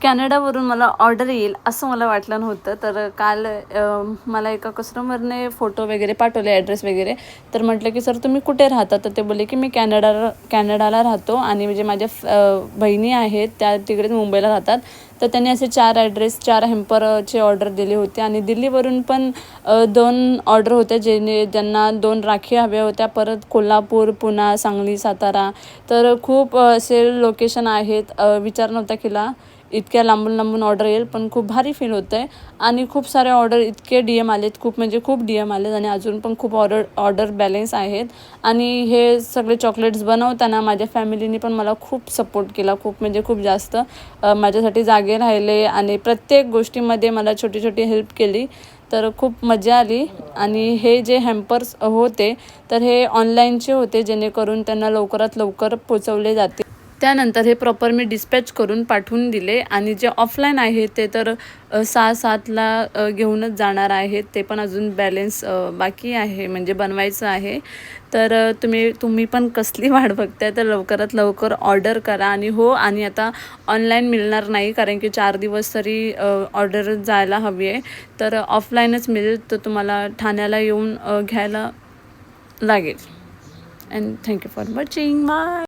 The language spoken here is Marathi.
कॅनडावरून मला ऑर्डर येईल असं मला वाटलं नव्हतं. तर काल मला एका कस्टमरने फोटो वगैरे पाठवले, ॲड्रेस वगैरे. तर म्हटलं की सर तुम्ही कुठे राहता? तर ते बोलले की मी कॅनडाला राहतो आणि म्हणजे माझ्या बहिणी आहेत त्या तिकडेच मुंबईला राहतात. तर त्यांनी असे 4 ॲड्रेस 4 हॅम्परचे ऑर्डर दिले होते आणि दिल्लीवरून पण 2 ऑर्डर होत्या ज्यांना 2 राखी हव्या होत्या. परत कोल्हापूर, पुणे, सांगली, सातारा. तर खूप असे लोकेशन आहेत. विचार नव्हता केला इतक्या लांबून लांबून ऑर्डर येईल, पण खूप भारी फील होतं आहे. आणि खूप सारे ऑर्डर इतके DM आलेत, खूप म्हणजे खूप DM आलेत आणि अजून पण खूप ऑर्डर बॅलन्स आहेत. आणि हे सगळे चॉकलेट्स बनवताना माझ्या फॅमिलीने पण मला खूप सपोर्ट केला, खूप म्हणजे खूप जास्त माझ्यासाठी जागे राहिले आणि प्रत्येक गोष्टीमध्ये मला छोटी छोटी हेल्प केली. तर खूप मजा आली. आणि हे जे हॅम्पर्स होते तर हे ऑनलाईनचे होते, जेणेकरून त्यांना लवकरात लवकर पोचवले जाते. त्यानंतर हे प्रॉपर मी डिस्पॅच करून पाठवून दिले. आणि जे ऑफलाईन आहे ते तर 6-7ला घेऊनच जाणार आहेत. ते पण अजून बॅलन्स बाकी आहे, म्हणजे बनवायचं आहे. तर तुम्ही पण कसली वाट बघताय तर लवकरात लवकर ऑर्डर करा. आणि हो, आणि आता ऑनलाईन मिळणार नाही, कारण की 4 दिवस तरी ऑर्डर जायला हवी आहे. तर ऑफलाईनच मिळेल. तर तुम्हाला ठाण्याला येऊन घ्यायला लागेल. And thank you for watching. Bye.